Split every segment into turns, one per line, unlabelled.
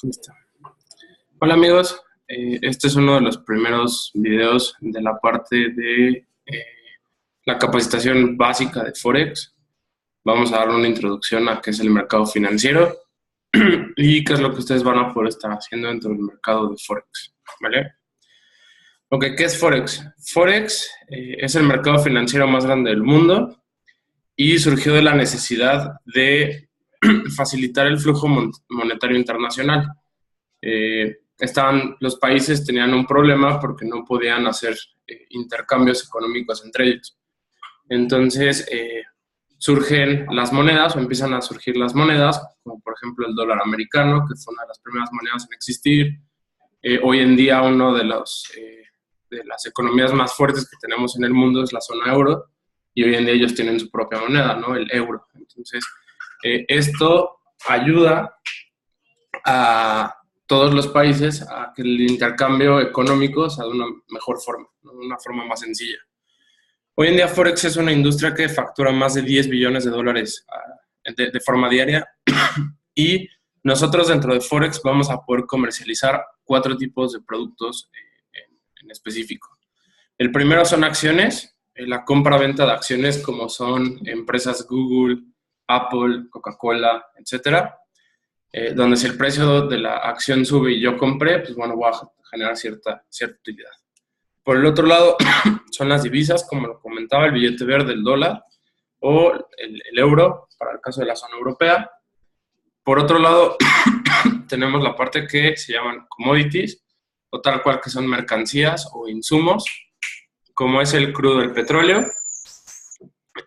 Listo. Hola amigos, este es uno de los primeros videos de la parte de la capacitación básica de Forex. Vamos a dar una introducción a qué es el mercado financiero y qué es lo que ustedes van a poder estar haciendo dentro del mercado de Forex, ¿vale? Ok, ¿qué es Forex? Forex es el mercado financiero más grande del mundo y surgió de la necesidad de facilitar el flujo monetario internacional. Los países tenían un problema porque no podían hacer intercambios económicos entre ellos. Entonces surgen las monedas o empiezan a surgir las monedas, como por ejemplo el dólar americano, que fue una de las primeras monedas en existir. Hoy en día uno de las economías más fuertes que tenemos en el mundo es la zona euro, y hoy en día ellos tienen su propia moneda, ¿no? El euro. Entonces esto ayuda a todos los países a que el intercambio económico sea de una mejor forma, ¿no? Una forma más sencilla. Hoy en día Forex es una industria que factura más de 10 billones de dólares de forma diaria y nosotros dentro de Forex vamos a poder comercializar 4 tipos de productos en específico. El primero son acciones, la compra-venta de acciones como son empresas Google, Apple, Coca-Cola, etcétera. Donde si el precio de la acción sube y yo compré, pues bueno, voy a generar cierta utilidad. Por el otro lado, son las divisas, como lo comentaba, el billete verde, el dólar, o el euro, para el caso de la zona europea. Por otro lado, tenemos la parte que se llaman commodities, o tal cual que son mercancías o insumos, como es el crudo del petróleo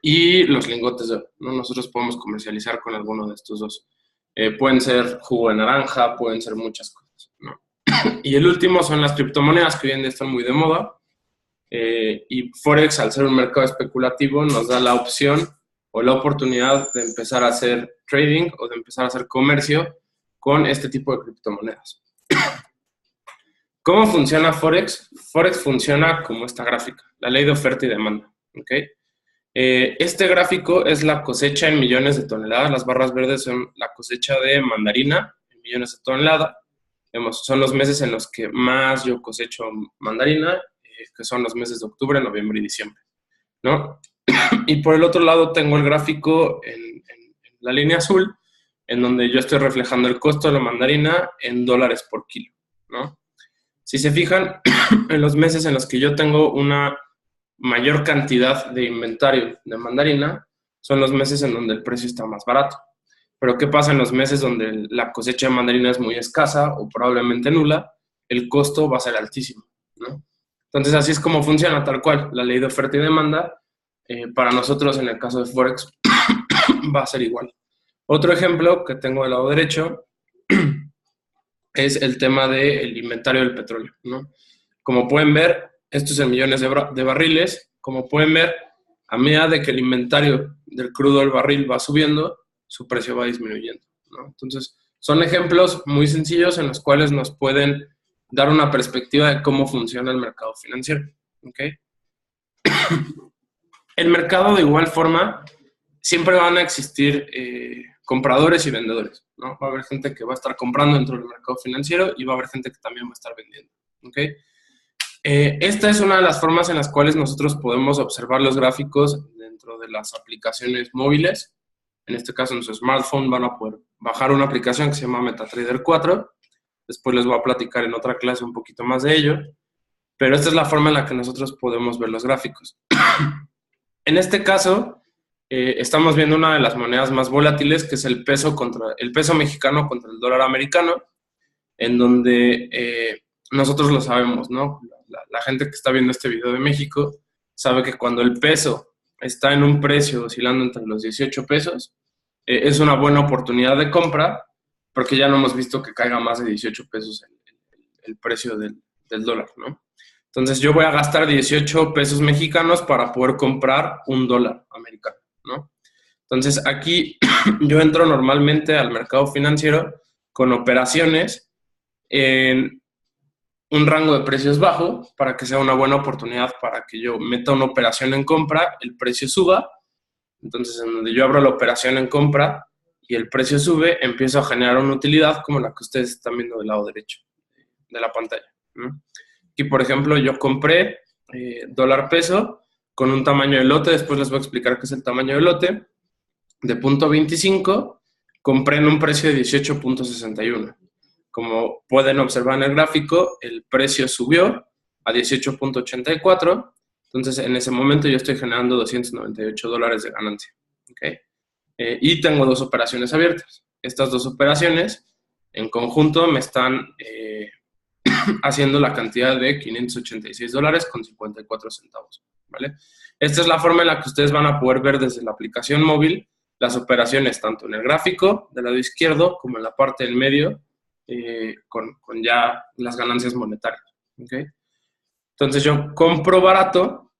y los lingotes de oro, ¿no? Nosotros podemos comercializar con alguno de estos dos. Pueden ser jugo de naranja, pueden ser muchas cosas, ¿no? Y el último son las criptomonedas, que hoy en día están muy de moda. Y Forex, al ser un mercado especulativo, nos da la opción o la oportunidad de empezar a hacer trading o de empezar a hacer comercio con este tipo de criptomonedas. ¿Cómo funciona Forex? Forex funciona como esta gráfica, la ley de oferta y demanda, ¿ok? Este gráfico es la cosecha en millones de toneladas. Las barras verdes son la cosecha de mandarina en millones de toneladas. Son los meses en los que más yo cosecho mandarina, que son los meses de octubre, noviembre y diciembre, ¿no? Y por el otro lado tengo el gráfico en la línea azul, en donde yo estoy reflejando el costo de la mandarina en dólares por kilo, ¿no? Si se fijan, en los meses en los que yo tengo una mayor cantidad de inventario de mandarina, son los meses en donde el precio está más barato. Pero ¿qué pasa en los meses donde la cosecha de mandarina es muy escasa o probablemente nula? El costo va a ser altísimo, ¿no? Entonces así es como funciona tal cual la ley de oferta y demanda. Para nosotros en el caso de Forex va a ser igual. Otro ejemplo que tengo del lado derecho es el tema del inventario del petróleo, ¿no? Como pueden ver, esto es en millones de barriles. Como pueden ver, a medida de que el inventario del crudo del barril va subiendo, su precio va disminuyendo, ¿no? Entonces, son ejemplos muy sencillos en los cuales nos pueden dar una perspectiva de cómo funciona el mercado financiero, ¿ok? El mercado, de igual forma, siempre van a existir compradores y vendedores, ¿no? Va a haber gente que va a estar comprando dentro del mercado financiero y va a haber gente que también va a estar vendiendo, ¿ok? Esta es una de las formas en las cuales nosotros podemos observar los gráficos dentro de las aplicaciones móviles. En este caso, en su smartphone van a poder bajar una aplicación que se llama MetaTrader 4. Después les voy a platicar en otra clase un poquito más de ello. Pero esta es la forma en la que nosotros podemos ver los gráficos. En este caso, estamos viendo una de las monedas más volátiles, que es el peso mexicano contra el dólar americano, en donde nosotros lo sabemos, ¿no? La gente que está viendo este video de México sabe que cuando el peso está en un precio oscilando entre los 18 pesos, es una buena oportunidad de compra, porque ya no hemos visto que caiga más de 18 pesos el precio del dólar, ¿no? Entonces yo voy a gastar 18 pesos mexicanos para poder comprar un dólar americano, ¿no? Entonces aquí yo entro normalmente al mercado financiero con operaciones en un rango de precios bajo para que sea una buena oportunidad para que yo meta una operación en compra, el precio suba. Entonces, en donde yo abro la operación en compra y el precio sube, empiezo a generar una utilidad como la que ustedes están viendo del lado derecho de la pantalla, ¿no? Aquí, por ejemplo, yo compré dólar peso con un tamaño de lote, después les voy a explicar qué es el tamaño de lote, de 0.25, compré en un precio de 18.61. Como pueden observar en el gráfico, el precio subió a 18.84, entonces en ese momento yo estoy generando $298 de ganancia, ¿okay? Y tengo dos operaciones abiertas. Estas dos operaciones en conjunto me están haciendo la cantidad de $586.54, ¿vale? Esta es la forma en la que ustedes van a poder ver desde la aplicación móvil las operaciones, tanto en el gráfico del lado izquierdo como en la parte del medio, con ya las ganancias monetarias, ¿okay? Entonces yo compro barato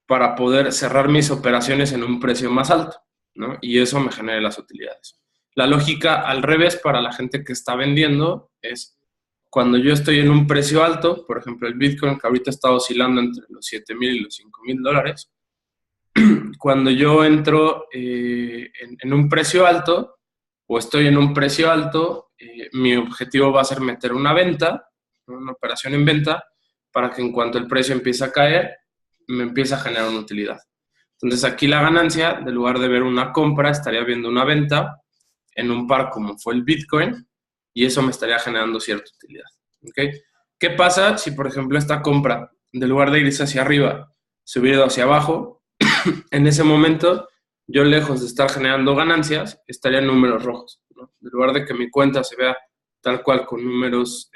para poder cerrar mis operaciones en un precio más alto, ¿no? Y eso me genera las utilidades. La lógica al revés para la gente que está vendiendo es cuando yo estoy en un precio alto, por ejemplo el Bitcoin que ahorita está oscilando entre los $7,000 y los $5,000, cuando yo entro en un precio alto o estoy en un precio alto, mi objetivo va a ser meter una venta, una operación en venta, para que en cuanto el precio empiece a caer, me empiece a generar una utilidad. Entonces aquí la ganancia, en lugar de ver una compra, estaría viendo una venta en un par como fue el Bitcoin, y eso me estaría generando cierta utilidad, ¿okay? ¿Qué pasa si, por ejemplo, esta compra, en lugar de irse hacia arriba, se hubiera ido hacia abajo? En ese momento, yo lejos de estar generando ganancias, estaría en números rojos, ¿no? En lugar de que mi cuenta se vea tal cual con números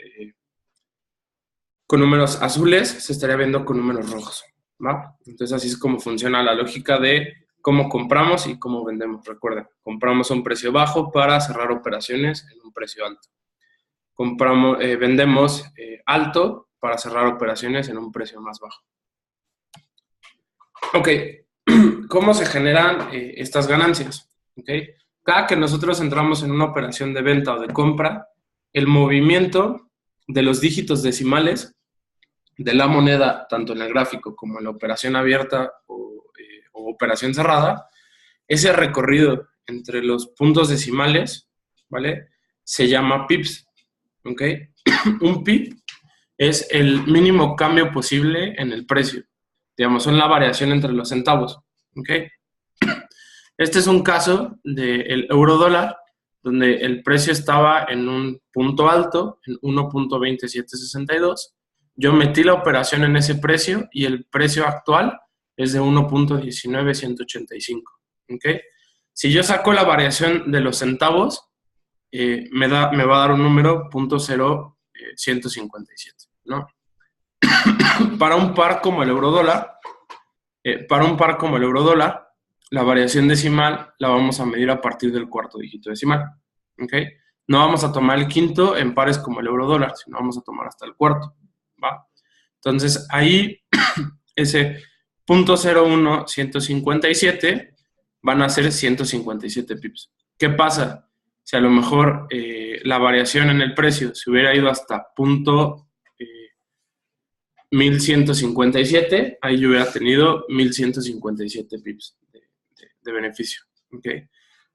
azules, se estaría viendo con números rojos, ¿va? Entonces así es como funciona la lógica de cómo compramos y cómo vendemos. Recuerden, compramos a un precio bajo para cerrar operaciones en un precio alto. Vendemos alto para cerrar operaciones en un precio más bajo. Ok, ¿cómo se generan estas ganancias? ¿Okay? Cada que nosotros entramos en una operación de venta o de compra, el movimiento de los dígitos decimales de la moneda, tanto en el gráfico como en la operación abierta o operación cerrada, ese recorrido entre los puntos decimales, ¿vale? Se llama pips, ¿ok? Un pip es el mínimo cambio posible en el precio. Digamos, son la variación entre los centavos, ¿ok? Este es un caso del euro dólar, donde el precio estaba en un punto alto, en 1.2762. Yo metí la operación en ese precio y el precio actual es de 1.19185, ¿ok? Si yo saco la variación de los centavos, me va a dar un número 0.0157, ¿no? Para un par como el euro dólar, la variación decimal la vamos a medir a partir del cuarto dígito decimal, ¿ok? No vamos a tomar el quinto en pares como el euro dólar, sino vamos a tomar hasta el cuarto, ¿va? Entonces, ahí, ese 0.01157 van a ser 157 pips. ¿Qué pasa? Si a lo mejor la variación en el precio se hubiera ido hasta 1157, ahí yo hubiera tenido 1157 pips de beneficio, ¿ok?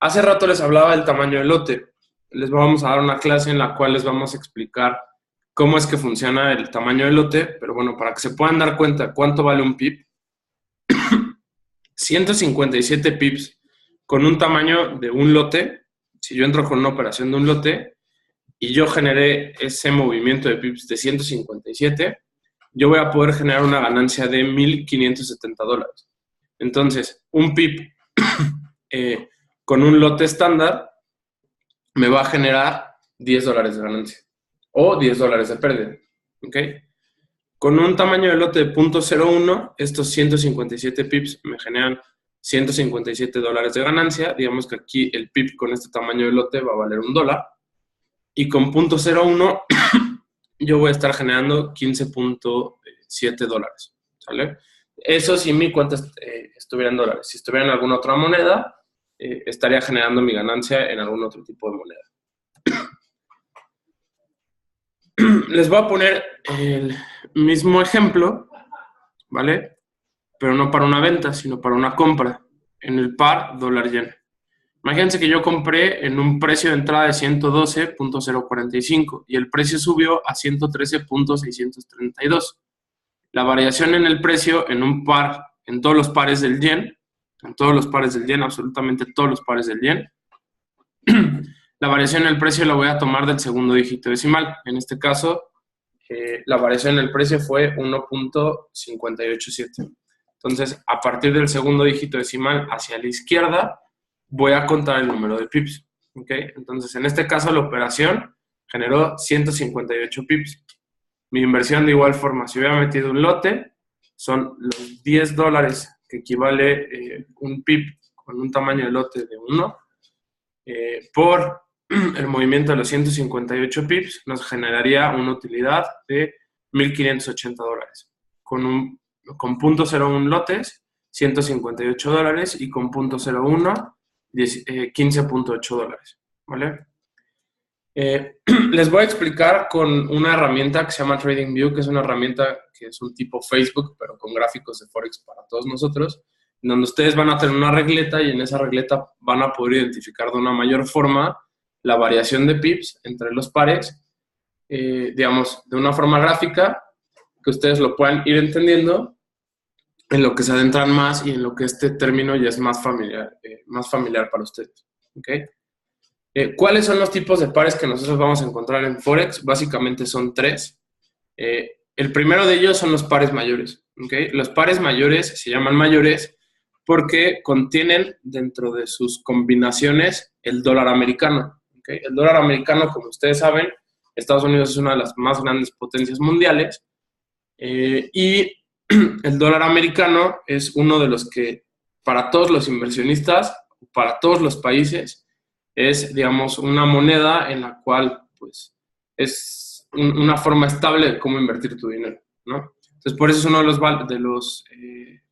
Hace rato les hablaba del tamaño del lote. Les vamos a dar una clase en la cual les vamos a explicar cómo es que funciona el tamaño del lote, pero bueno, para que se puedan dar cuenta cuánto vale un pip, 157 pips con un tamaño de un lote, si yo entro con una operación de un lote y yo generé ese movimiento de pips de 157, yo voy a poder generar una ganancia de $1,570. Entonces, un pip con un lote estándar me va a generar $10 de ganancia o $10 de pérdida, ¿ok? Con un tamaño de lote de 0.01, estos 157 pips me generan $157 de ganancia. Digamos que aquí el pip con este tamaño de lote va a valer $1. Y con 0.01 yo voy a estar generando $15.7, ¿sale? Eso si mi cuenta estuviera en dólares. Si estuviera en alguna otra moneda, estaría generando mi ganancia en algún otro tipo de moneda. Les voy a poner el mismo ejemplo, ¿vale? Pero no para una venta, sino para una compra en el par dólar-yen. Imagínense que yo compré en un precio de entrada de 112.045 y el precio subió a 113.632. La variación en el precio en un par, en todos los pares del yen, absolutamente todos los pares del yen, la variación en el precio la voy a tomar del segundo dígito decimal. En este caso, la variación en el precio fue 1.587. Entonces, a partir del segundo dígito decimal hacia la izquierda, voy a contar el número de pips. ¿Okay? Entonces, en este caso, la operación generó 158 pips. Mi inversión de igual forma, si hubiera metido un lote, son los $10 que equivale un pip con un tamaño de lote de 1 por el movimiento de los 158 pips nos generaría una utilidad de $1.580 con 0.01 lotes, $158 y con 0.01 $15.8, ¿vale? Les voy a explicar con una herramienta que se llama TradingView, que es una herramienta que es un tipo Facebook, pero con gráficos de Forex para todos nosotros, en donde ustedes van a tener una regleta y en esa regleta van a poder identificar de una mayor forma la variación de pips entre los pares, digamos, de una forma gráfica, que ustedes lo puedan ir entendiendo, en lo que se adentran más y en lo que este término ya es más familiar para ustedes. ¿Okay? ¿Cuáles son los tipos de pares que nosotros vamos a encontrar en Forex? Básicamente son 3. El primero de ellos son los pares mayores. ¿Okay? Los pares mayores se llaman mayores porque contienen dentro de sus combinaciones el dólar americano. ¿Okay? El dólar americano, como ustedes saben, Estados Unidos es una de las más grandes potencias mundiales y el dólar americano es uno de los que para todos los inversionistas, para todos los países, es, digamos, una moneda en la cual, pues, es una forma estable de cómo invertir tu dinero, ¿no? Entonces, por eso es uno de los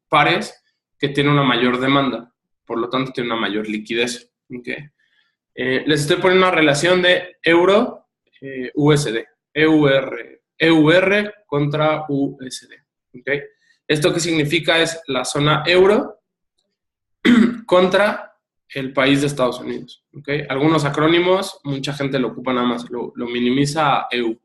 pares que tiene una mayor demanda, por lo tanto, tiene una mayor liquidez, ¿okay? Les estoy poniendo una relación de euro-USD, EUR contra USD, ¿okay? ¿Esto qué significa? Es la zona euro contra el país de Estados Unidos. ¿Okay? Algunos acrónimos, mucha gente lo ocupa nada más, lo minimiza a EU.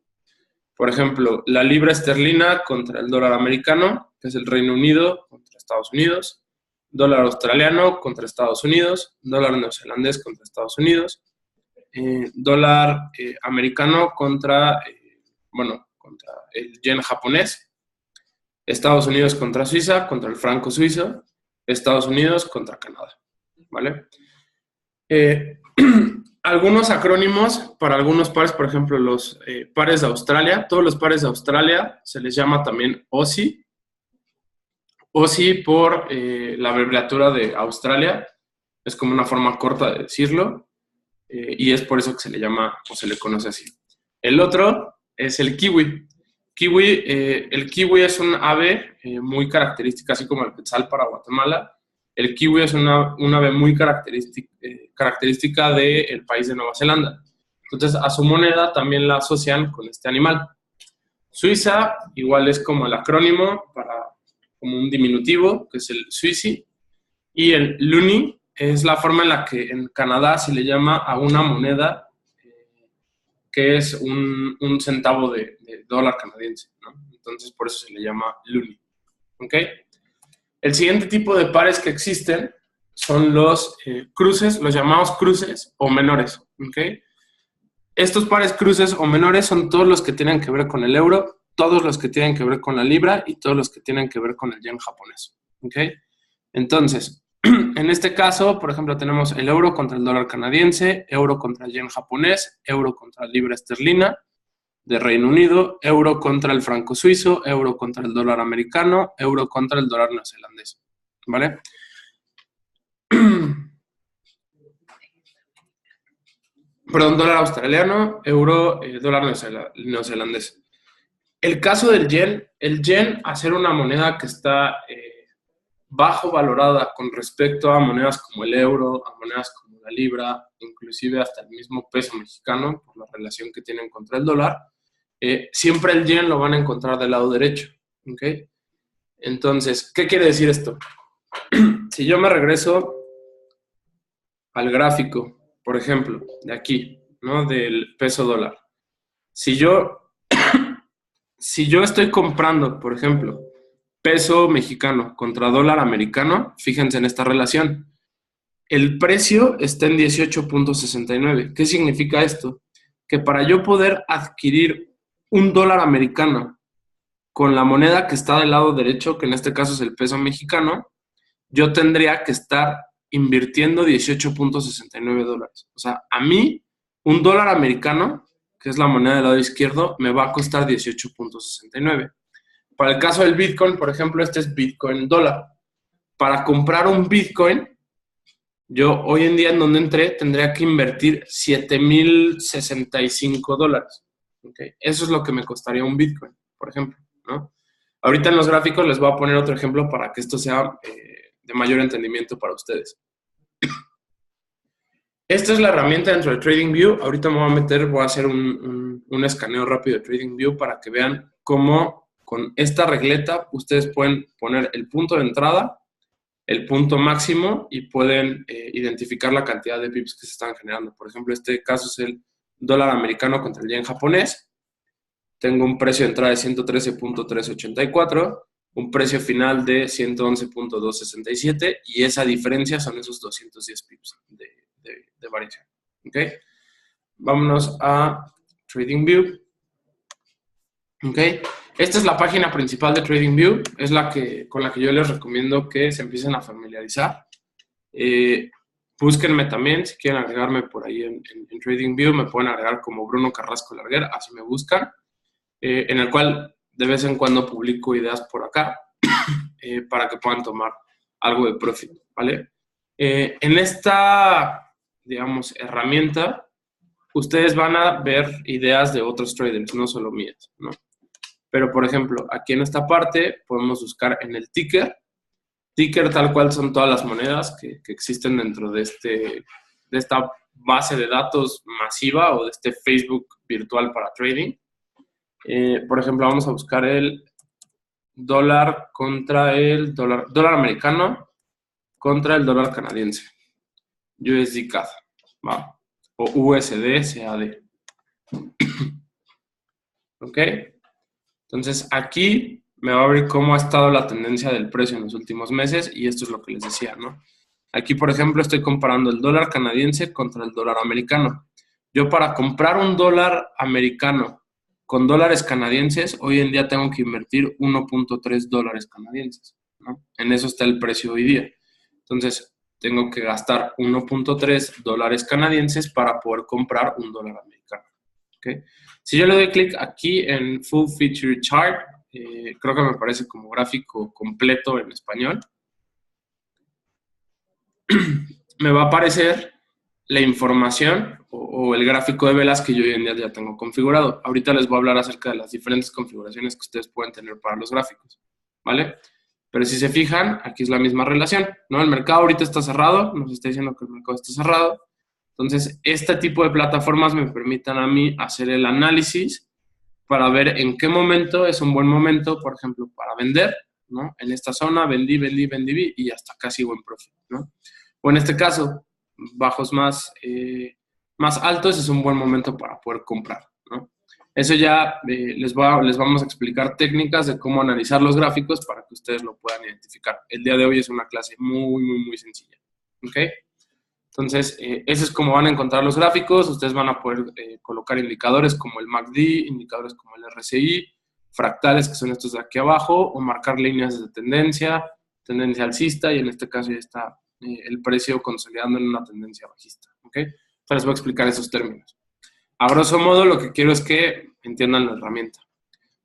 Por ejemplo, la libra esterlina contra el dólar americano, que es el Reino Unido contra Estados Unidos, dólar australiano contra Estados Unidos, dólar neozelandés contra Estados Unidos, dólar americano contra el yen japonés, Estados Unidos contra Suiza, contra el franco suizo, Estados Unidos contra Canadá, ¿vale? Algunos acrónimos para algunos pares, por ejemplo, los pares de Australia, todos los pares de Australia se les llama también OSI. OSI por la abreviatura de Australia, es como una forma corta de decirlo, y es por eso que se le llama o se le conoce así. El otro es el kiwi. El kiwi es un ave muy característica, así como el quetzal para Guatemala. El kiwi es una ave muy característica del país de Nueva Zelanda. Entonces, a su moneda también la asocian con este animal. Suiza, igual es como el acrónimo como un diminutivo, que es el Suisi. Y el loonie es la forma en la que en Canadá se le llama a una moneda que es un centavo de dólar canadiense, ¿no? Entonces, por eso se le llama loonie. ¿Ok? El siguiente tipo de pares que existen son los cruces, los llamados cruces o menores. ¿Okay? Estos pares cruces o menores son todos los que tienen que ver con el euro, todos los que tienen que ver con la libra y todos los que tienen que ver con el yen japonés. ¿Okay? Entonces, en este caso, por ejemplo, tenemos el euro contra el dólar canadiense, euro contra el yen japonés, euro contra la libra esterlina de Reino Unido, euro contra el franco suizo, euro contra el dólar americano, euro contra el dólar neozelandés, ¿vale? Perdón, dólar australiano, euro, dólar neozelandés. El caso del yen, al ser una moneda que está bajo valorada con respecto a monedas como el euro, a monedas como la libra, inclusive hasta el mismo peso mexicano, por la relación que tienen contra el dólar, siempre el yen lo van a encontrar del lado derecho. ¿Okay? Entonces, ¿qué quiere decir esto? Si yo me regreso al gráfico, por ejemplo, de aquí, ¿no? Del peso dólar. Si yo estoy comprando, por ejemplo, peso mexicano contra dólar americano, fíjense en esta relación. El precio está en 18.69. ¿Qué significa esto? Que para yo poder adquirir un dólar americano con la moneda que está del lado derecho, que en este caso es el peso mexicano, yo tendría que estar invirtiendo 18.69 dólares. O sea, a mí, un dólar americano, que es la moneda del lado izquierdo, me va a costar 18.69. Para el caso del Bitcoin, por ejemplo, este es Bitcoin dólar. Para comprar un Bitcoin, yo hoy en día en donde entré tendría que invertir 7,065 dólares. ¿Okay? Eso es lo que me costaría un Bitcoin, por ejemplo, ¿no? Ahorita en los gráficos les voy a poner otro ejemplo para que esto sea de mayor entendimiento para ustedes. Esta es la herramienta dentro de TradingView. Ahorita me voy a meter, voy a hacer un escaneo rápido de TradingView para que vean cómo con esta regleta ustedes pueden poner el punto de entrada, el punto máximo y pueden identificar la cantidad de pips que se están generando. Por ejemplo, este caso es el dólar americano contra el yen japonés. Tengo un precio de entrada de 113.384, un precio final de 111.267 y esa diferencia son esos 210 pips de variación. ¿Ok? Vámonos a TradingView. ¿Ok? Esta es la página principal de TradingView, es con la que yo les recomiendo que se empiecen a familiarizar. Búsquenme también, si quieren agregarme por ahí en TradingView, me pueden agregar como Bruno Carrasco Larguer, así me buscan, en el cual de vez en cuando publico ideas por acá para que puedan tomar algo de profit, ¿vale? En esta, digamos, herramienta, ustedes van a ver ideas de otros traders, no solo mías, ¿no? Pero, por ejemplo, aquí en esta parte podemos buscar en el ticker. Ticker tal cual son todas las monedas que existen dentro de esta base de datos masiva o de este Facebook virtual para trading. Por ejemplo, vamos a buscar el dólar contra el dólar americano contra el dólar canadiense. USD CAD, ¿va? O USD CAD. ¿Ok? Entonces, aquí me va a abrir cómo ha estado la tendencia del precio en los últimos meses y esto es lo que les decía, ¿no? Aquí, por ejemplo, estoy comparando el dólar canadiense contra el dólar americano. Yo para comprar un dólar americano con dólares canadienses, hoy en día tengo que invertir 1.3 dólares canadienses, ¿no? En eso está el precio hoy día. Entonces, tengo que gastar 1.3 dólares canadienses para poder comprar un dólar americano. ¿Okay? Si yo le doy clic aquí en Full Feature Chart, creo que me parece como gráfico completo en español, me va a aparecer la información o el gráfico de velas que yo hoy en día ya tengo configurado. Ahorita les voy a hablar acerca de las diferentes configuraciones que ustedes pueden tener para los gráficos, ¿vale? Pero si se fijan, aquí es la misma relación, ¿no? El mercado ahorita está cerrado, nos está diciendo que el mercado está cerrado. Entonces, este tipo de plataformas me permitan a mí hacer el análisis para ver en qué momento es un buen momento, por ejemplo, para vender, ¿no? En esta zona vendí y hasta casi buen profit, ¿no? O en este caso, bajos más altos es un buen momento para poder comprar, ¿no? Eso ya les vamos a explicar técnicas de cómo analizar los gráficos para que ustedes lo puedan identificar. El día de hoy es una clase muy sencilla, ¿ok? Entonces, eso es como van a encontrar los gráficos. Ustedes van a poder colocar indicadores como el MACD, indicadores como el RSI, fractales, que son estos de aquí abajo, o marcar líneas de tendencia alcista, y en este caso ya está el precio consolidando en una tendencia bajista. ¿Ok? Entonces, les voy a explicar esos términos. A grosso modo, lo que quiero es que entiendan la herramienta.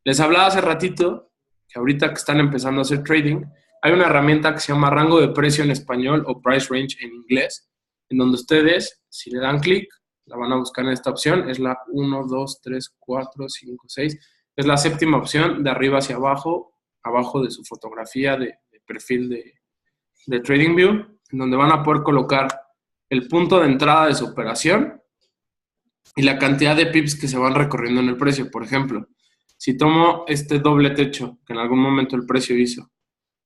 Les hablaba hace ratito que ahorita que están empezando a hacer trading, hay una herramienta que se llama rango de precio en español o price range en inglés, en donde ustedes, si le dan clic, la van a buscar en esta opción, es la 1, 2, 3, 4, 5, 6, es la séptima opción de arriba hacia abajo, abajo de su fotografía de perfil de TradingView, en donde van a poder colocar el punto de entrada de su operación y la cantidad de pips que se van recorriendo en el precio. Por ejemplo, si tomo este doble techo que en algún momento el precio hizo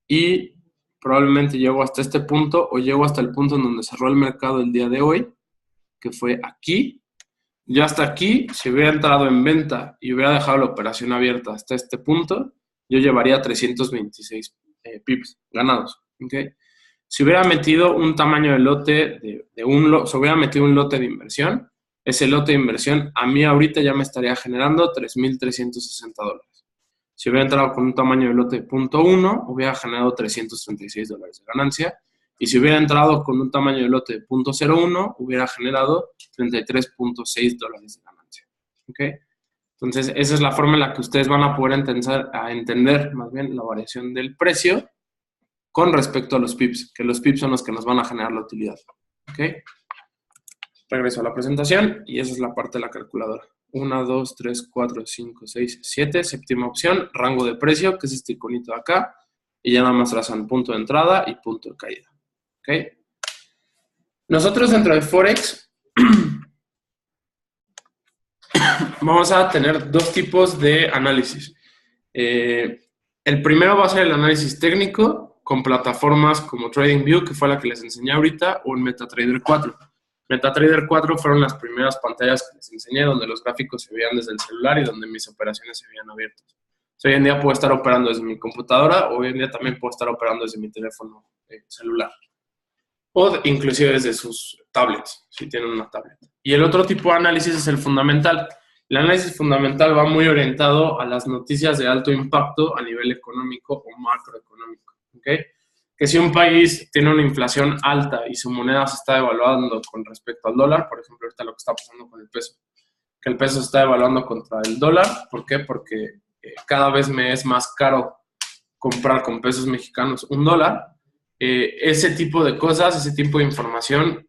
y probablemente llego hasta este punto o llego hasta el punto en donde cerró el mercado el día de hoy, que fue aquí. Ya hasta aquí, si hubiera entrado en venta y hubiera dejado la operación abierta hasta este punto, yo llevaría 326 pips ganados. ¿Okay? Si hubiera metido un tamaño de lote, si hubiera metido un lote de inversión, ese lote de inversión a mí ahorita ya me estaría generando $3,360. Si hubiera entrado con un tamaño de lote de 0.1, hubiera generado $336 de ganancia. Y si hubiera entrado con un tamaño de lote de 0.01, hubiera generado $33.6 de ganancia. ¿Okay? Entonces, esa es la forma en la que ustedes van a poder entender más bien la variación del precio con respecto a los pips, que los pips son los que nos van a generar la utilidad. ¿Okay? Regreso a la presentación y esa es la parte de la calculadora. 1, 2, 3, 4, 5, 6, 7. Séptima opción, rango de precio, que es este iconito de acá. Y ya nada más trazan punto de entrada y punto de caída. ¿Okay? Nosotros dentro de Forex vamos a tener dos tipos de análisis. El primero va a ser el análisis técnico con plataformas como TradingView, que fue la que les enseñé ahorita, o en MetaTrader 4. MetaTrader 4 fueron las primeras pantallas que les enseñé, donde los gráficos se veían desde el celular y donde mis operaciones se veían abiertas. Hoy en día puedo estar operando desde mi computadora, o hoy en día también puedo estar operando desde mi teléfono celular. O inclusive desde sus tablets, si tienen una tablet. Y el otro tipo de análisis es el fundamental. El análisis fundamental va muy orientado a las noticias de alto impacto a nivel económico o macroeconómico. ¿Okay? Que si un país tiene una inflación alta y su moneda se está devaluando con respecto al dólar, por ejemplo, ahorita lo que está pasando con el peso, que el peso se está devaluando contra el dólar. ¿Por qué? Porque cada vez me es más caro comprar con pesos mexicanos $1. Ese tipo de cosas, ese tipo de información,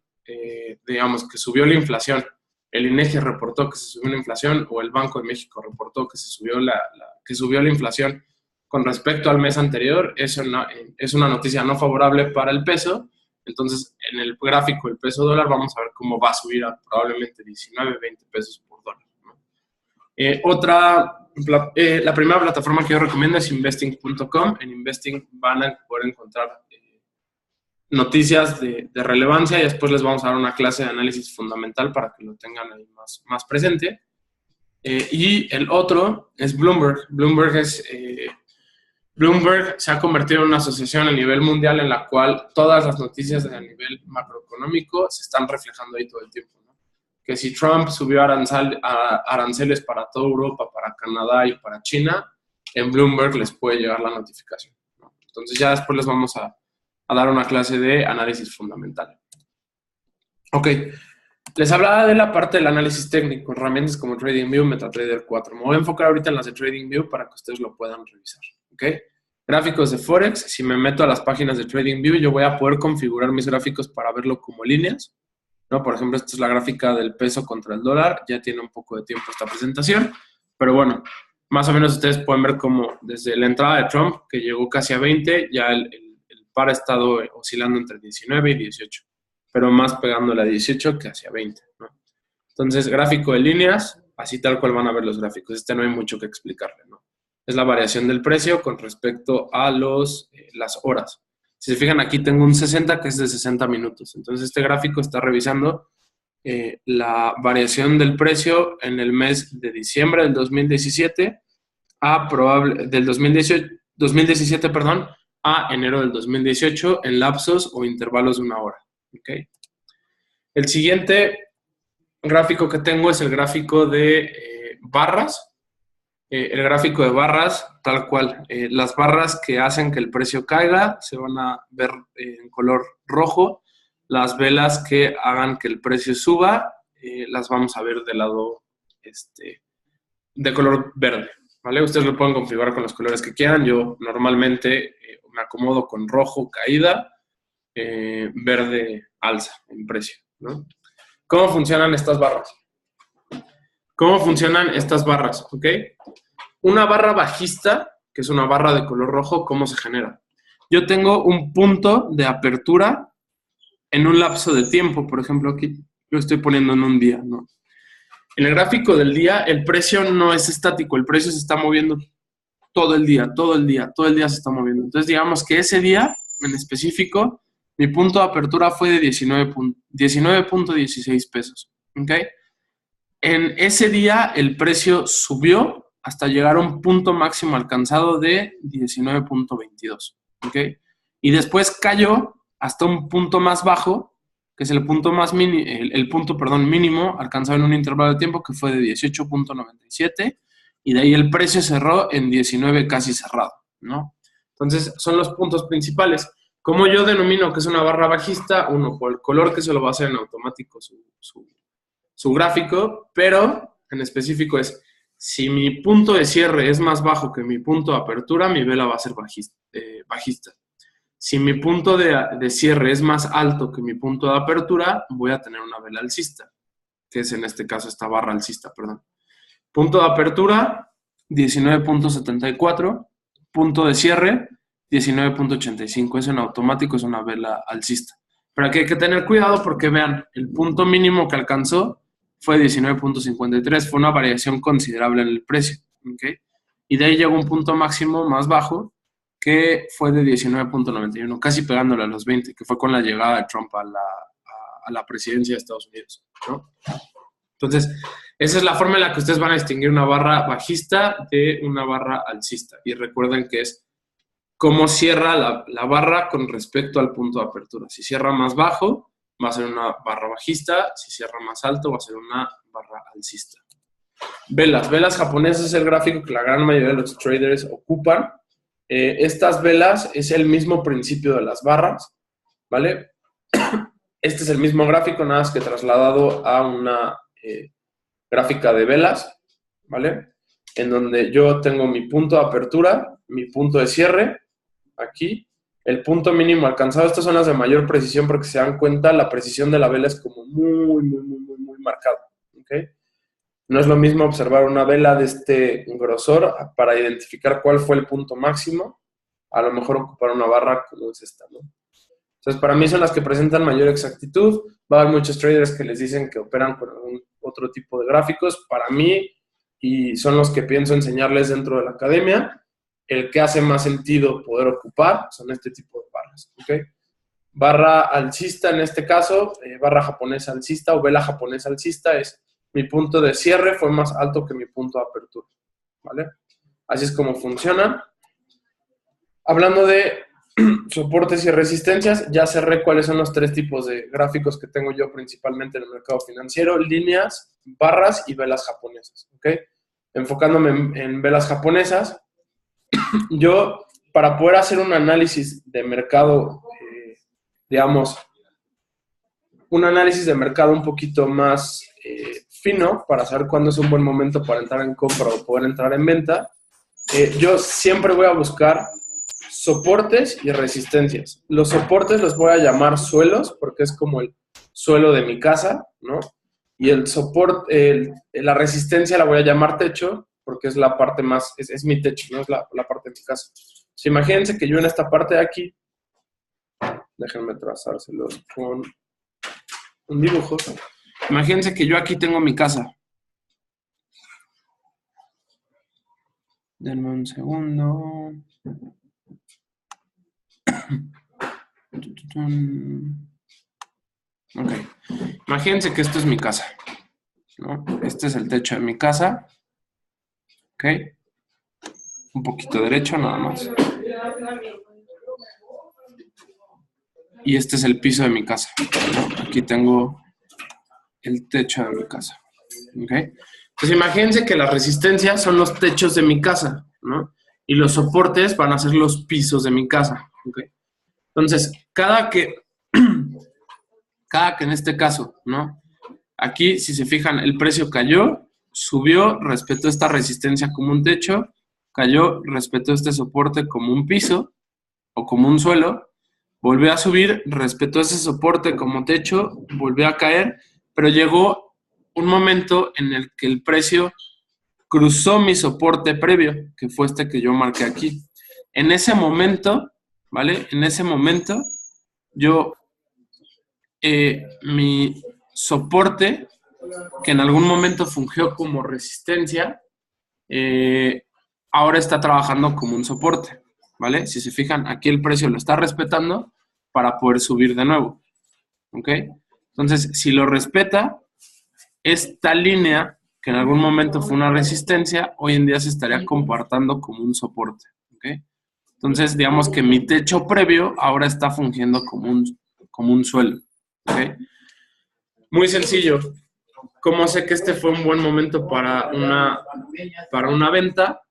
digamos que subió la inflación, el INEGI reportó que se subió la inflación, o el Banco de México reportó que se subió la inflación con respecto al mes anterior, es una noticia no favorable para el peso. Entonces, en el gráfico del peso dólar vamos a ver cómo va a subir a probablemente 19, 20 pesos por dólar, ¿no? La primera plataforma que yo recomiendo es investing.com. En Investing van a poder encontrar noticias de relevancia, y después les vamos a dar una clase de análisis fundamental para que lo tengan ahí más presente. Y el otro es Bloomberg. Bloomberg se ha convertido en una asociación a nivel mundial en la cual todas las noticias a nivel macroeconómico se están reflejando ahí todo el tiempo, ¿no? Que si Trump subió aranceles para toda Europa, para Canadá y para China, en Bloomberg les puede llegar la notificación, ¿no? Entonces ya después les vamos a dar una clase de análisis fundamental. Ok, les hablaba de la parte del análisis técnico, herramientas como TradingView, MetaTrader 4. Me voy a enfocar ahorita en las de TradingView para que ustedes lo puedan revisar. Ok, gráficos de Forex. Si me meto a las páginas de TradingView, yo voy a poder configurar mis gráficos para verlo como líneas, ¿no? Por ejemplo, esta es la gráfica del peso contra el dólar. Ya tiene un poco de tiempo esta presentación, pero bueno, más o menos ustedes pueden ver cómo desde la entrada de Trump, que llegó casi a 20, ya el par ha estado oscilando entre 19 y 18, pero más pegándole a 18 que hacia 20, ¿no? Entonces, gráfico de líneas, así tal cual van a ver los gráficos. No hay mucho que explicarle, ¿no? Es la variación del precio con respecto a las horas. Si se fijan, aquí tengo un 60 que es de 60 minutos. Entonces, este gráfico está revisando la variación del precio en el mes de diciembre del 2017 del 2017, perdón, a enero del 2018 en lapsos o intervalos de una hora. ¿Okay? El siguiente gráfico que tengo es el gráfico de barras. El gráfico de barras, tal cual. Las barras que hacen que el precio caiga se van a ver en color rojo. Las velas que hagan que el precio suba, las vamos a ver del lado de color verde, ¿vale? Ustedes lo pueden configurar con los colores que quieran. Yo normalmente me acomodo con rojo, caída, verde, alza en precio, ¿no? ¿Cómo funcionan estas barras? ¿Cómo funcionan estas barras? ¿Ok? Una barra bajista, que es una barra de color rojo, ¿cómo se genera? Yo tengo un punto de apertura en un lapso de tiempo. Por ejemplo, aquí lo estoy poniendo en un día, ¿no? En el gráfico del día, el precio no es estático, el precio se está moviendo todo el día se está moviendo. Entonces, digamos que ese día en específico, mi punto de apertura fue de 19.16 pesos. ¿Ok? En ese día el precio subió hasta llegar a un punto máximo alcanzado de 19.22. ¿Ok? Y después cayó hasta un punto más bajo, que es el punto mínimo alcanzado en un intervalo de tiempo que fue de 18.97, y de ahí el precio cerró en 19 casi cerrado, ¿no? Entonces, son los puntos principales. Como yo denomino que es una barra bajista, uno, por el color que se lo va a hacer en automático su gráfico, pero en específico es, si mi punto de cierre es más bajo que mi punto de apertura, mi vela va a ser bajista. Si mi punto de cierre es más alto que mi punto de apertura, voy a tener una vela alcista, que es en este caso esta barra alcista, perdón. Punto de apertura, 19.74. Punto de cierre, 19.85. Eso en automático es una vela alcista. Pero aquí hay que tener cuidado porque vean, el punto mínimo que alcanzó fue 19.53. Fue una variación considerable en el precio. ¿Okay? Y de ahí llegó un punto máximo más bajo que fue de 19.91, casi pegándole a los 20, que fue con la llegada de Trump a la presidencia de Estados Unidos, ¿no? Entonces, esa es la forma en la que ustedes van a distinguir una barra bajista de una barra alcista. Y recuerden que es cómo cierra la barra con respecto al punto de apertura. Si cierra más bajo, va a ser una barra bajista. Si cierra más alto, va a ser una barra alcista. Velas japonesas es el gráfico que la gran mayoría de los traders ocupan. Estas velas es el mismo principio de las barras, ¿vale? Este es el mismo gráfico, nada más que trasladado a una gráfica de velas, ¿vale? En donde yo tengo mi punto de apertura, mi punto de cierre, aquí, el punto mínimo alcanzado. Estas son las de mayor precisión porque se dan cuenta, la precisión de la vela es como muy marcada, ¿ok? No es lo mismo observar una vela de este grosor para identificar cuál fue el punto máximo, a lo mejor ocupar una barra como es esta, ¿no? Entonces, para mí son las que presentan mayor exactitud. Va a haber muchos traders que les dicen que operan con algún otro tipo de gráficos. Para mí, y son los que pienso enseñarles dentro de la academia, el que hace más sentido poder ocupar son este tipo de barras, ¿ok? Barra alcista en este caso, barra japonesa alcista o vela japonesa alcista es mi punto de cierre fue más alto que mi punto de apertura, ¿vale? Así es como funciona. Hablando de soportes y resistencias, ya cerré cuáles son los tres tipos de gráficos que tengo yo principalmente en el mercado financiero: líneas, barras y velas japonesas, ¿ok? Enfocándome en velas japonesas, yo para poder hacer un análisis de mercado, digamos, un análisis de mercado un poquito más fino para saber cuándo es un buen momento para entrar en compra o poder entrar en venta, yo siempre voy a buscar soportes y resistencias. Los soportes los voy a llamar suelos porque es como el suelo de mi casa, ¿no? Y el soporte, la resistencia la voy a llamar techo porque es la parte más, es mi techo, ¿no? Es la parte de mi casa. Entonces, imagínense que yo en esta parte de aquí, déjenme trazárselos con un dibujo. Imagínense que yo aquí tengo mi casa. Denme un segundo. Ok. Imagínense que esto es mi casa, ¿no? Este es el techo de mi casa. Ok. Un poquito derecho nada más. Y este es el piso de mi casa, ¿no? Aquí tengo el techo de mi casa. ¿Ok? Pues imagínense que las resistencias son los techos de mi casa, ¿no? Y los soportes van a ser los pisos de mi casa. ¿Ok? Entonces, cada que en este caso, ¿no? Aquí, si se fijan, el precio cayó, subió, respetó esta resistencia como un techo, cayó, respetó este soporte como un piso o como un suelo, volvió a subir, respetó ese soporte como techo, volvió a caer, pero llegó un momento en el que el precio cruzó mi soporte previo, que fue este que yo marqué aquí. En ese momento, ¿vale? En ese momento, mi soporte, que en algún momento fungió como resistencia, ahora está trabajando como un soporte, ¿vale? Si se fijan, aquí el precio lo está respetando para poder subir de nuevo, ¿ok? Entonces, si lo respeta, esta línea, que en algún momento fue una resistencia, hoy en día se estaría comportando como un soporte, ¿ok? Entonces, digamos que mi techo previo ahora está fungiendo como un suelo, ¿ok? Muy sencillo. ¿Cómo sé que este fue un buen momento para una venta?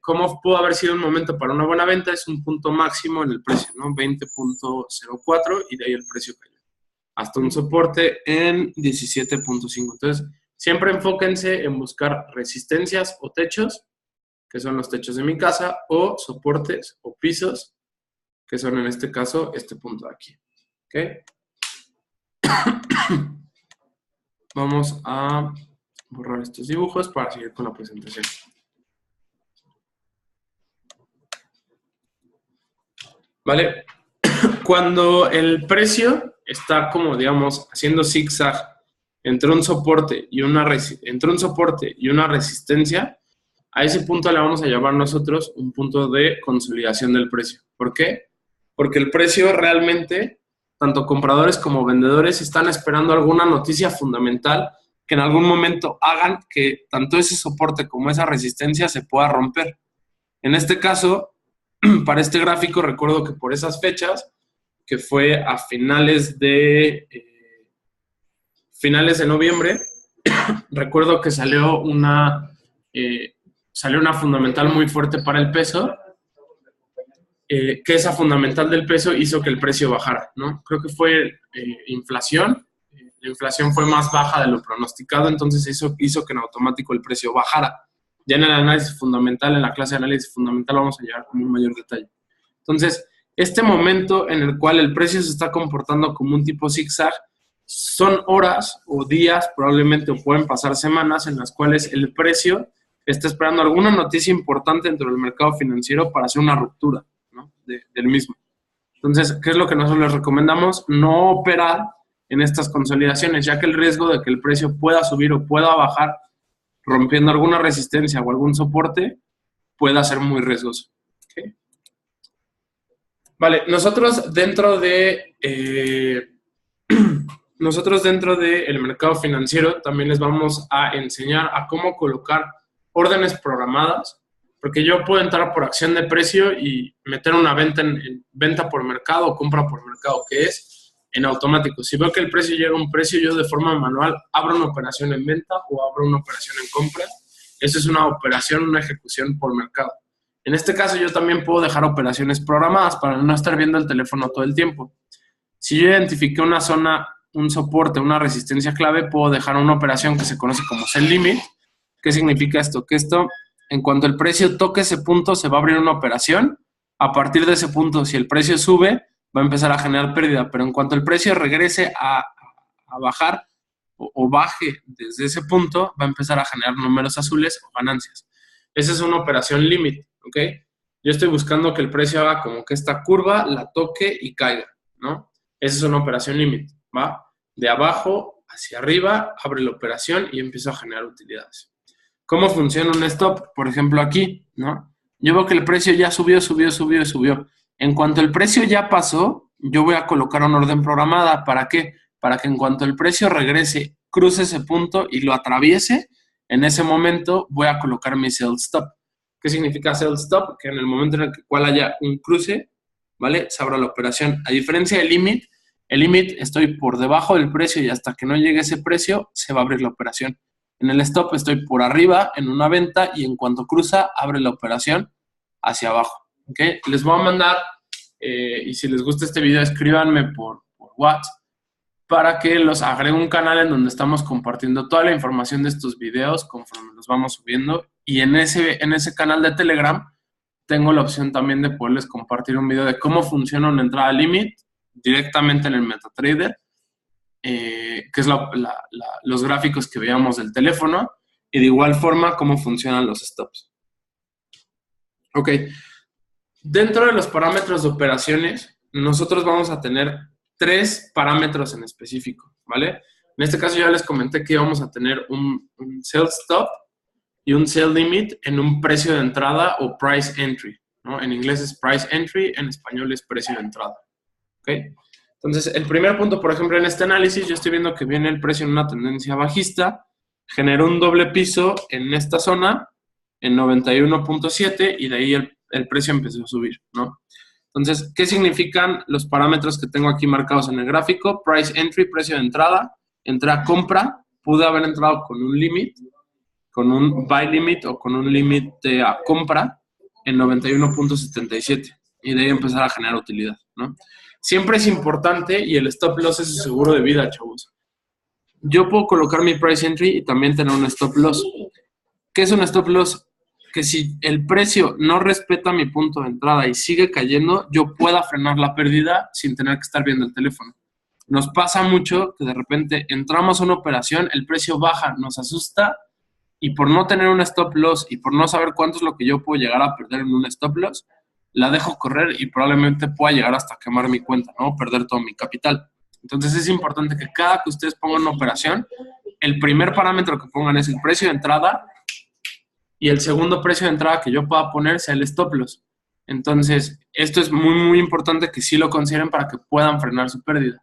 ¿Cómo pudo haber sido un momento para una buena venta? Es un punto máximo en el precio, ¿no? 20.04 y de ahí el precio cayó. Hasta un soporte en 17.5. Entonces, siempre enfóquense en buscar resistencias o techos, que son los techos de mi casa, o soportes o pisos, que son en este caso este punto de aquí. ¿Ok? Vamos a borrar estos dibujos para seguir con la presentación. ¿Vale? Cuando el precio está como, digamos, haciendo zigzag entre un soporte y una resistencia, a ese punto le vamos a llamar nosotros un punto de consolidación del precio. ¿Por qué? Porque el precio realmente, tanto compradores como vendedores, están esperando alguna noticia fundamental que en algún momento hagan que tanto ese soporte como esa resistencia se pueda romper. En este caso, para este gráfico, recuerdo que por esas fechas, que fue a finales de noviembre, recuerdo que salió una fundamental muy fuerte para el peso, que esa fundamental del peso hizo que el precio bajara, ¿no? Creo que fue inflación. La inflación fue más baja de lo pronosticado, entonces eso hizo que en automático el precio bajara. Ya en el análisis fundamental, en la clase de análisis fundamental, vamos a llegar con un mayor detalle. Entonces, este momento en el cual el precio se está comportando como un tipo zigzag, son horas o días, probablemente, o pueden pasar semanas, en las cuales el precio está esperando alguna noticia importante dentro del mercado financiero para hacer una ruptura, ¿no? del mismo. Entonces, ¿qué es lo que nosotros les recomendamos? No operar en estas consolidaciones, ya que el riesgo de que el precio pueda subir o pueda bajar rompiendo alguna resistencia o algún soporte pueda ser muy riesgoso. ¿Okay? Vale, nosotros dentro del mercado financiero también les vamos a enseñar a cómo colocar órdenes programadas, porque yo puedo entrar por acción de precio y meter una venta en venta por mercado o compra por mercado, que es en automático. Si veo que el precio llega a un precio, yo de forma manual abro una operación en venta o abro una operación en compra. Eso es una operación, una ejecución por mercado. En este caso, yo también puedo dejar operaciones programadas para no estar viendo el teléfono todo el tiempo. Si yo identifiqué una zona, un soporte, una resistencia clave, puedo dejar una operación que se conoce como sell limit. ¿Qué significa esto? Que esto, en cuanto el precio toque ese punto, se va a abrir una operación. A partir de ese punto, si el precio sube, va a empezar a generar pérdida. Pero en cuanto el precio regrese a bajar o baje desde ese punto, va a empezar a generar números azules o ganancias. Esa es una operación limit, ¿ok? Yo estoy buscando que el precio haga como que esta curva la toque y caiga, ¿no? Esa es una operación limit, ¿va? De abajo hacia arriba, abre la operación y empiezo a generar utilidades. ¿Cómo funciona un stop? Por ejemplo, aquí, ¿no? Yo veo que el precio ya subió. En cuanto el precio ya pasó, yo voy a colocar una orden programada. ¿Para qué? Para que en cuanto el precio regrese, cruce ese punto y lo atraviese, en ese momento voy a colocar mi sell stop. ¿Qué significa sell stop? Que en el momento en el cual haya un cruce, ¿vale? Se abra la operación. A diferencia del limit, el limit estoy por debajo del precio y hasta que no llegue ese precio, se va a abrir la operación. En el stop estoy por arriba en una venta y en cuanto cruza, abre la operación hacia abajo. ¿Okay? Les voy a mandar, y si les gusta este video, escríbanme por WhatsApp para que los agregue un canal en donde estamos compartiendo toda la información de estos videos conforme los vamos subiendo. Y en ese canal de Telegram tengo la opción también de poderles compartir un video de cómo funciona una entrada limit directamente en el MetaTrader, que es los gráficos que veíamos del teléfono, y de igual forma cómo funcionan los stops. Ok. Dentro de los parámetros de operaciones, nosotros vamos a tener 3 parámetros en específico, ¿vale? En este caso ya les comenté que vamos a tener un sell stop y un sell limit en un precio de entrada o price entry, ¿no? En inglés es price entry, en español es precio de entrada. ¿Ok? Entonces, el primer punto, por ejemplo, en este análisis, yo estoy viendo que viene el precio en una tendencia bajista, generó un doble piso en esta zona, en 91.7, y de ahí el precio empezó a subir, ¿no? Entonces, ¿qué significan los parámetros que tengo aquí marcados en el gráfico? Price entry, precio de entrada, entré a compra, pude haber entrado con un limit, con un buy limit o con un límite a compra en 91.77 y de ahí empezar a generar utilidad, ¿no? Siempre es importante, y el stop loss es el seguro de vida, chavos. Yo puedo colocar mi price entry y también tener un stop loss. ¿Qué es un stop loss? Que si el precio no respeta mi punto de entrada y sigue cayendo, yo pueda frenar la pérdida sin tener que estar viendo el teléfono. Nos pasa mucho que de repente entramos a una operación, el precio baja, nos asusta, y por no tener un stop loss y por no saber cuánto es lo que yo puedo llegar a perder en un stop loss, la dejo correr y probablemente pueda llegar hasta quemar mi cuenta, ¿no? Perder todo mi capital. Entonces es importante que cada que ustedes pongan una operación, el primer parámetro que pongan es el precio de entrada y el segundo precio de entrada que yo pueda poner sea el stop loss. Entonces, esto es muy, muy importante que sí lo consideren para que puedan frenar su pérdida.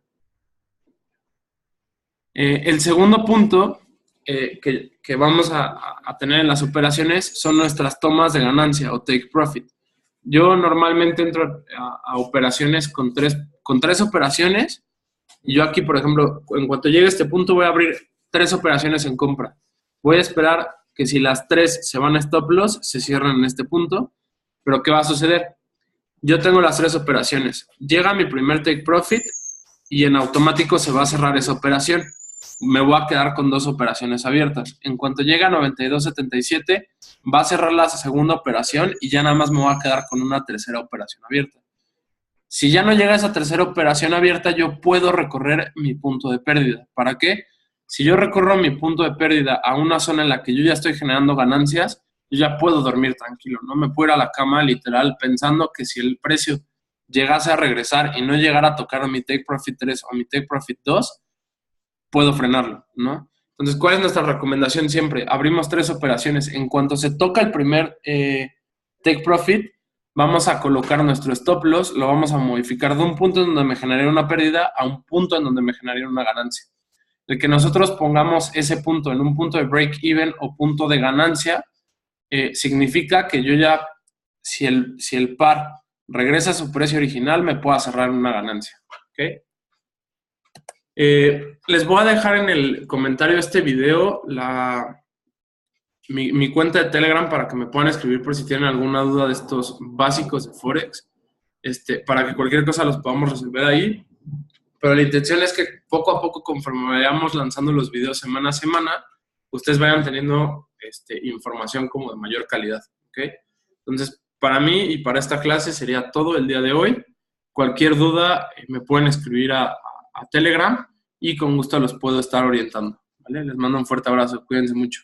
El segundo punto que vamos a tener en las operaciones son nuestras tomas de ganancia o take profit. Yo normalmente entro a operaciones con tres operaciones, y yo aquí, por ejemplo, en cuanto llegue a este punto voy a abrir 3 operaciones en compra. Voy a esperar que si las 3 se van a stop loss, se cierran en este punto. Pero ¿qué va a suceder? Yo tengo las 3 operaciones. Llega mi primer take profit y en automático se va a cerrar esa operación. Me voy a quedar con 2 operaciones abiertas. En cuanto llegue a 92.77, va a cerrar la segunda operación y ya nada más me voy a quedar con una tercera operación abierta. Si ya no llega esa tercera operación abierta, yo puedo recorrer mi punto de pérdida. ¿Para qué? Si yo recorro mi punto de pérdida a una zona en la que yo ya estoy generando ganancias, yo ya puedo dormir tranquilo, ¿no? Me puedo ir a la cama literal pensando que si el precio llegase a regresar y no llegara a tocar a mi take profit 3 o a mi take profit 2, puedo frenarlo, ¿no? Entonces, ¿cuál es nuestra recomendación siempre? Abrimos 3 operaciones. En cuanto se toca el primer take profit, vamos a colocar nuestro stop loss, lo vamos a modificar de un punto en donde me generaría una pérdida a un punto en donde me generaría una ganancia. El que nosotros pongamos ese punto en un punto de break even o punto de ganancia, significa que yo ya, si el par regresa a su precio original, me pueda cerrar una ganancia. ¿Ok? Les voy a dejar en el comentario de este video mi cuenta de Telegram para que me puedan escribir por si tienen alguna duda de estos básicos de Forex, para que cualquier cosa los podamos resolver ahí. Pero la intención es que poco a poco, conforme vayamos lanzando los videos semana a semana, ustedes vayan teniendo información como de mayor calidad. ¿Okay? Entonces, para mí y para esta clase sería todo el día de hoy. Cualquier duda me pueden escribir a Telegram y con gusto los puedo estar orientando. ¿Vale? Les mando un fuerte abrazo. Cuídense mucho.